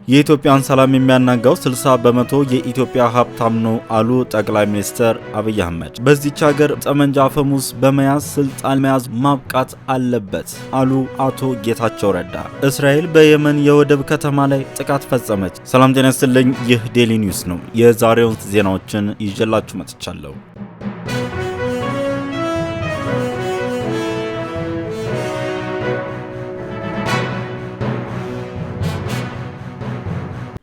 የኢትዮጵያን ሰላም የሚያናጋው 60 በመቶ የኢትዮጵያ ሀብታም ነው አሉ ጠቅላይ ሚኒስትር አብይ አህመድ። በዚች ሀገር ጠመንጃ አፈሙዝ በመያዝ ስልጣን መያዝ ማብቃት አለበት አሉ አቶ ጌታቸው ረዳ። እስራኤል በየመን የወደብ ከተማ ላይ ጥቃት ፈጸመች። ሰላም ጤና ይስጥልኝ። ይህ ዴሊ ኒውስ ነው። የዛሬውን ዜናዎችን ይዤላችሁ መጥቻለሁ።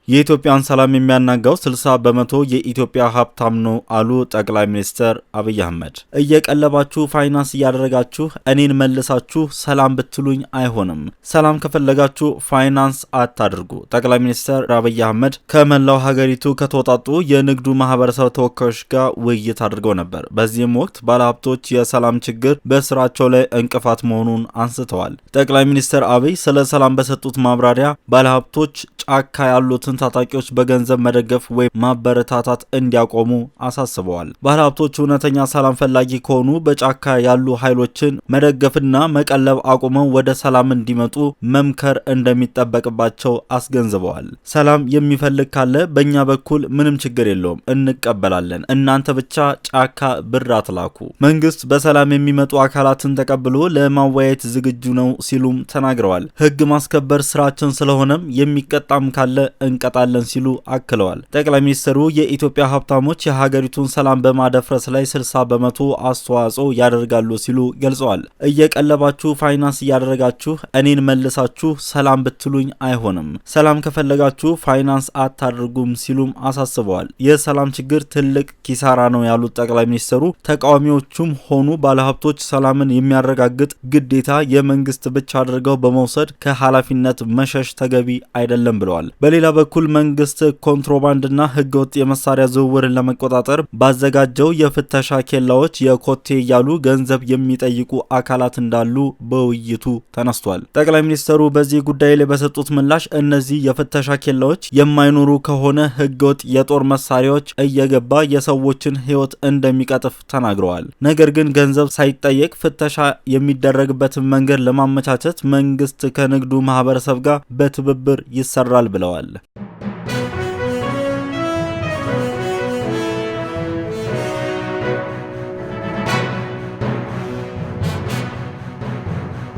የኢትዮጵያን ሰላም የሚያናጋው 60 በመቶ የኢትዮጵያ ሀብታም ነው አሉ ጠቅላይ ሚኒስትር አብይ አህመድ። እየቀለባችሁ ፋይናንስ እያደረጋችሁ እኔን መልሳችሁ ሰላም ብትሉኝ አይሆንም። ሰላም ከፈለጋችሁ ፋይናንስ አታድርጉ። ጠቅላይ ሚኒስትር አብይ አህመድ ከመላው ሀገሪቱ ከተወጣጡ የንግዱ ማህበረሰብ ተወካዮች ጋር ውይይት አድርገው ነበር። በዚህም ወቅት ባለሀብቶች የሰላም ችግር በስራቸው ላይ እንቅፋት መሆኑን አንስተዋል። ጠቅላይ ሚኒስትር አብይ ስለ ሰላም በሰጡት ማብራሪያ ባለሀብቶች ጫካ ያሉትን ታጣቂዎች በገንዘብ መደገፍ ወይም ማበረታታት እንዲያቆሙ አሳስበዋል። ባለሀብቶች እውነተኛ ሰላም ፈላጊ ከሆኑ በጫካ ያሉ ኃይሎችን መደገፍና መቀለብ አቁመው ወደ ሰላም እንዲመጡ መምከር እንደሚጠበቅባቸው አስገንዝበዋል። ሰላም የሚፈልግ ካለ በእኛ በኩል ምንም ችግር የለውም፣ እንቀበላለን። እናንተ ብቻ ጫካ ብር አትላኩ። መንግስት በሰላም የሚመጡ አካላትን ተቀብሎ ለማወያየት ዝግጁ ነው ሲሉም ተናግረዋል። ህግ ማስከበር ስራችን ስለሆነም የሚቀጣም ካለ እንቀጣለን ሲሉ አክለዋል። ጠቅላይ ሚኒስትሩ የኢትዮጵያ ሀብታሞች የሀገሪቱን ሰላም በማደፍረስ ላይ 60 በመቶ አስተዋጽኦ ያደርጋሉ ሲሉ ገልጸዋል። እየቀለባችሁ ፋይናንስ እያደረጋችሁ እኔን መልሳችሁ ሰላም ብትሉኝ አይሆንም። ሰላም ከፈለጋችሁ ፋይናንስ አታድርጉም ሲሉም አሳስበዋል። የሰላም ችግር ትልቅ ኪሳራ ነው ያሉት ጠቅላይ ሚኒስትሩ ተቃዋሚዎቹም ሆኑ ባለሀብቶች ሰላምን የሚያረጋግጥ ግዴታ የመንግስት ብቻ አድርገው በመውሰድ ከኃላፊነት መሸሽ ተገቢ አይደለም ብለዋል። በሌላ በኩል መንግስት ኮንትሮባንድና ህገወጥ የመሳሪያ ዝውውርን ለመቆጣጠር ባዘጋጀው የፍተሻ ኬላዎች የኮቴ እያሉ ገንዘብ የሚጠይቁ አካላት እንዳሉ በውይይቱ ተነስቷል። ጠቅላይ ሚኒስትሩ በዚህ ጉዳይ ላይ በሰጡት ምላሽ እነዚህ የፍተሻ ኬላዎች የማይኖሩ ከሆነ ህገወጥ የጦር መሳሪያዎች እየገባ የሰዎችን ህይወት እንደሚቀጥፍ ተናግረዋል። ነገር ግን ገንዘብ ሳይጠየቅ ፍተሻ የሚደረግበትን መንገድ ለማመቻቸት መንግስት ከንግዱ ማህበረሰብ ጋር በትብብር ይሰራል ብለዋል።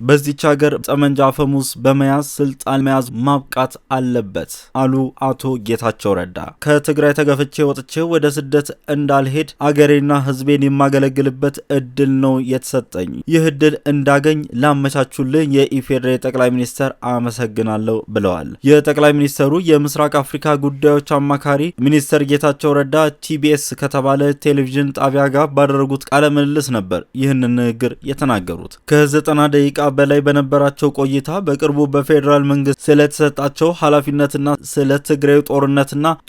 በዚች ሀገር ጠመንጃ አፈሙዝ በመያዝ ስልጣን መያዝ ማብቃት አለበት አሉ አቶ ጌታቸው ረዳ። ከትግራይ ተገፍቼ ወጥቼ ወደ ስደት እንዳልሄድ አገሬና ህዝቤን የማገለግልበት እድል ነው የተሰጠኝ። ይህ እድል እንዳገኝ ላመቻቹልኝ የኢፌዴሪ ጠቅላይ ሚኒስትር አመሰግናለሁ ብለዋል። የጠቅላይ ሚኒስትሩ የምስራቅ አፍሪካ ጉዳዮች አማካሪ ሚኒስትር ጌታቸው ረዳ ቲቢኤስ ከተባለ ቴሌቪዥን ጣቢያ ጋር ባደረጉት ቃለ ምልልስ ነበር ይህንን ንግግር የተናገሩት። ከ90 ደቂቃ በላይ በነበራቸው ቆይታ በቅርቡ በፌዴራል መንግስት ስለተሰጣቸው ኃላፊነትና ስለ ትግራይ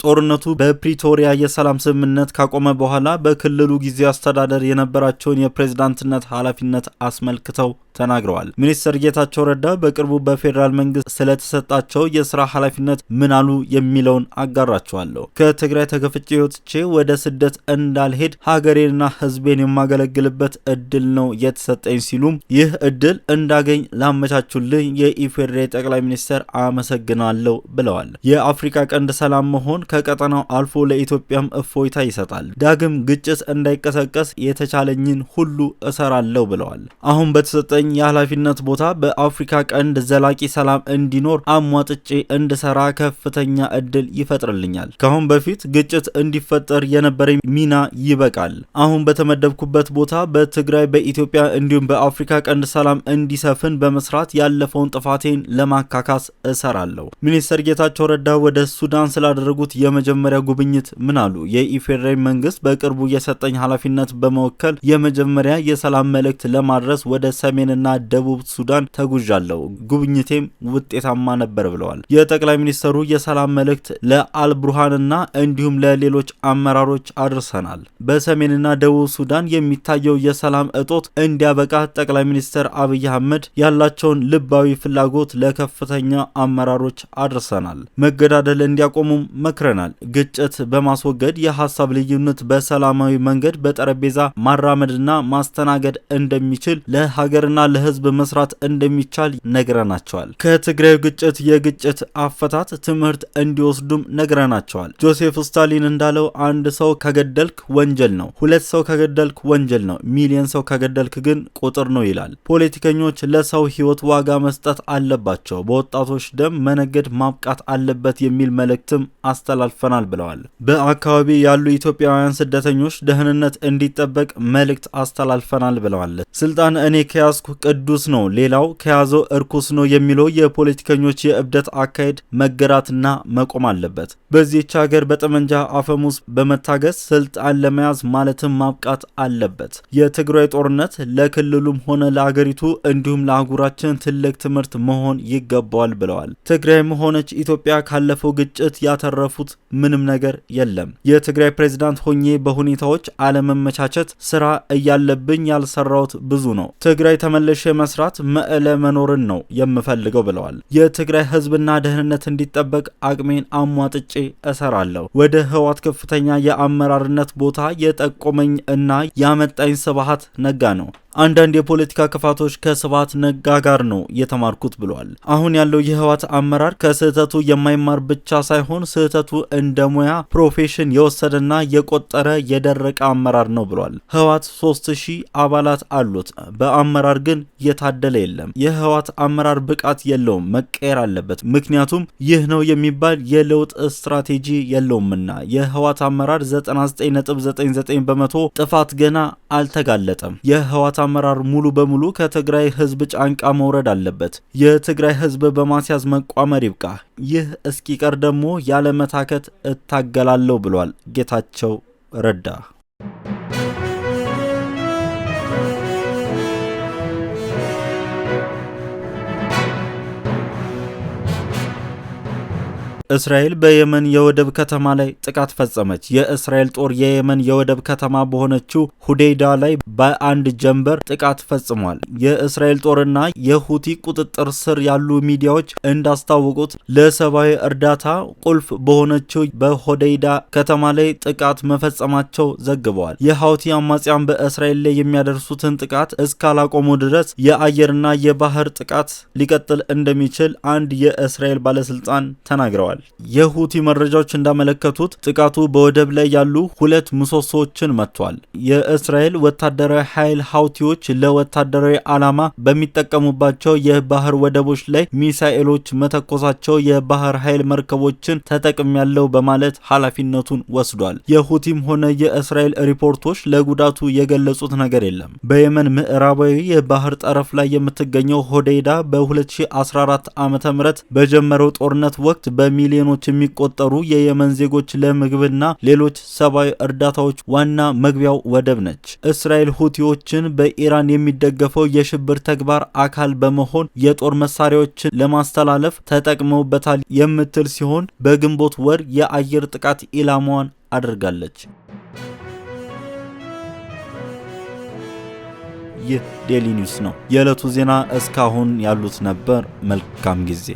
ጦርነቱ በፕሪቶሪያ የሰላም ስምምነት ካቆመ በኋላ በክልሉ ጊዜያዊ አስተዳደር የነበራቸውን የፕሬዝዳንትነት ኃላፊነት አስመልክተው ተናግረዋል። ሚኒስትር ጌታቸው ረዳ በቅርቡ በፌዴራል መንግስት ስለተሰጣቸው የስራ ኃላፊነት ምን አሉ የሚለውን አጋራቸዋለሁ። ከትግራይ ተገፍቼ ወጥቼ ወደ ስደት እንዳልሄድ ሀገሬንና ህዝቤን የማገለግልበት እድል ነው የተሰጠኝ ሲሉም ይህ እድል እንዳገኝ ላመቻቹልኝ የኢፌዴሪ ጠቅላይ ሚኒስትር አመሰግናለሁ ብለዋል። የአፍሪካ ቀንድ ሰላም መሆን ከቀጠናው አልፎ ለኢትዮጵያም እፎይታ ይሰጣል። ዳግም ግጭት እንዳይቀሰቀስ የተቻለኝን ሁሉ እሰራለሁ ብለዋል። አሁን በተሰጠኝ የኃላፊነት ቦታ በአፍሪካ ቀንድ ዘላቂ ሰላም እንዲኖር አሟጥጬ እንድሰራ ከፍተኛ እድል ይፈጥርልኛል። ከአሁን በፊት ግጭት እንዲፈጠር የነበረኝ ሚና ይበቃል። አሁን በተመደብኩበት ቦታ በትግራይ በኢትዮጵያ እንዲሁም በአፍሪካ ቀንድ ሰላም እንዲሰፍን በመስራት ያለፈውን ጥፋቴን ለማካካስ እሰራለሁ። ሚኒስትር ጌታቸው ረዳ ወደ ሱዳን ስላደረጉት የመጀመሪያ ጉብኝት ምን አሉ? የኢፌዴሪ መንግስት በቅርቡ የሰጠኝ ኃላፊነት በመወከል የመጀመሪያ የሰላም መልእክት ለማድረስ ወደ ሰሜንና ደቡብ ሱዳን ተጉዣለሁ። ጉብኝቴም ውጤታማ ነበር ብለዋል። የጠቅላይ ሚኒስትሩ የሰላም መልእክት ለአልቡርሃንና እንዲሁም ለሌሎች አመራሮች አድርሰናል። በሰሜንና ደቡብ ሱዳን የሚታየው የሰላም እጦት እንዲያበቃ ጠቅላይ ሚኒስትር አብይ አህመድ አህመድ ያላቸውን ልባዊ ፍላጎት ለከፍተኛ አመራሮች አድርሰናል። መገዳደል እንዲያቆሙም መክረናል። ግጭት በማስወገድ የሀሳብ ልዩነት በሰላማዊ መንገድ በጠረጴዛ ማራመድና ማስተናገድ እንደሚችል ለሀገርና ለህዝብ መስራት እንደሚቻል ነግረናቸዋል። ከትግራይ ግጭት የግጭት አፈታት ትምህርት እንዲወስዱም ነግረናቸዋል። ጆሴፍ ስታሊን እንዳለው አንድ ሰው ከገደልክ ወንጀል ነው፣ 2 ሰው ከገደልክ ወንጀል ነው፣ ሚሊዮን ሰው ከገደልክ ግን ቁጥር ነው ይላል። ፖለቲከኞች ለሰው ህይወት ዋጋ መስጠት አለባቸው፣ በወጣቶች ደም መነገድ ማብቃት አለበት የሚል መልእክትም አስተላልፈናል ብለዋል። በአካባቢ ያሉ ኢትዮጵያውያን ስደተኞች ደህንነት እንዲጠበቅ መልእክት አስተላልፈናል ብለዋል። ስልጣን እኔ ከያዝኩ ቅዱስ ነው፣ ሌላው ከያዘው እርኩስ ነው የሚለው የፖለቲከኞች የእብደት አካሄድ መገራትና መቆም አለበት። በዚህች ሀገር በጠመንጃ አፈሙዝ በመታገስ ስልጣን ለመያዝ ማለትም ማብቃት አለበት። የትግራይ ጦርነት ለክልሉም ሆነ ለአገሪቱ እንዲሁም ለአህጉራችን ትልቅ ትምህርት መሆን ይገባዋል ብለዋል። ትግራይም ሆነች ኢትዮጵያ ካለፈው ግጭት ያተረፉት ምንም ነገር የለም። የትግራይ ፕሬዝዳንት ሆኜ በሁኔታዎች አለመመቻቸት ስራ እያለብኝ ያልሰራውት ብዙ ነው። ትግራይ ተመልሼ መስራት መዕለ መኖርን ነው የምፈልገው ብለዋል። የትግራይ ህዝብና ደህንነት እንዲጠበቅ አቅሜን አሟጥጬ እሰራለሁ። ወደ ህወሓት ከፍተኛ የአመራርነት ቦታ የጠቆመኝ እና ያመጣኝ ስብሃት ነጋ ነው። አንዳንድ የፖለቲካ ክፋቶች ከስብሃት ነጋ ጋር ነው የተማርኩት ብሏል። አሁን ያለው የህወሓት አመራር ከስህተቱ የማይማር ብቻ ሳይሆን ስህተቱ እንደ ሙያ ፕሮፌሽን የወሰደና የቆጠረ የደረቀ አመራር ነው ብሏል። ህወሓት 3000 አባላት አሉት፣ በአመራር ግን የታደለ የለም። የህወሓት አመራር ብቃት የለውም፣ መቀየር አለበት። ምክንያቱም ይህ ነው የሚባል የለውጥ ስትራቴጂ የለውምና። የህወሓት አመራር 99.99% ጥፋት ገና አልተጋለጠም። የህወሓት አመራር ሙሉ በሙሉ ከትግራይ ህዝብ ጫንቃ መውረድ አለበት። የትግራይ ህዝብ በማስያዝ መቋመር ይብቃ። ይህ እስኪቀር ደግሞ ያለመታከት እታገላለሁ ብሏል ጌታቸው ረዳ። እስራኤል በየመን የወደብ ከተማ ላይ ጥቃት ፈጸመች። የእስራኤል ጦር የየመን የወደብ ከተማ በሆነችው ሁዴይዳ ላይ በአንድ ጀንበር ጥቃት ፈጽሟል። የእስራኤል ጦርና የሁቲ ቁጥጥር ስር ያሉ ሚዲያዎች እንዳስታወቁት ለሰብአዊ እርዳታ ቁልፍ በሆነችው በሁዴይዳ ከተማ ላይ ጥቃት መፈጸማቸው ዘግበዋል። የሁቲ አማጽያን በእስራኤል ላይ የሚያደርሱትን ጥቃት እስካላቆሙ ድረስ የአየርና የባህር ጥቃት ሊቀጥል እንደሚችል አንድ የእስራኤል ባለስልጣን ተናግረዋል። የሁቲ መረጃዎች እንዳመለከቱት ጥቃቱ በወደብ ላይ ያሉ 2 ምሰሶዎችን መጥቷል። የእስራኤል ወታደራዊ ኃይል ሁቲዎች ለወታደራዊ ዓላማ በሚጠቀሙባቸው የባህር ወደቦች ላይ ሚሳኤሎች መተኮሳቸው የባህር ኃይል መርከቦችን ተጠቅሚያለው በማለት ኃላፊነቱን ወስዷል። የሁቲም ሆነ የእስራኤል ሪፖርቶች ለጉዳቱ የገለጹት ነገር የለም። በየመን ምዕራባዊ የባህር ጠረፍ ላይ የምትገኘው ሁዴይዳ በ2014 ዓ.ም በጀመረው ጦርነት ወቅት በሚሊዮኖች የሚቆጠሩ የየመን ዜጎች ለምግብና ሌሎች ሰብአዊ እርዳታዎች ዋና መግቢያው ወደብ ነች። እስራኤል ሁቲዎችን በኢራን የሚደገፈው የሽብር ተግባር አካል በመሆን የጦር መሳሪያዎችን ለማስተላለፍ ተጠቅመውበታል የምትል ሲሆን በግንቦት ወር የአየር ጥቃት ኢላማዋን አድርጋለች። ይህ ዴሊ ኒውስ ነው። የዕለቱ ዜና እስካሁን ያሉት ነበር። መልካም ጊዜ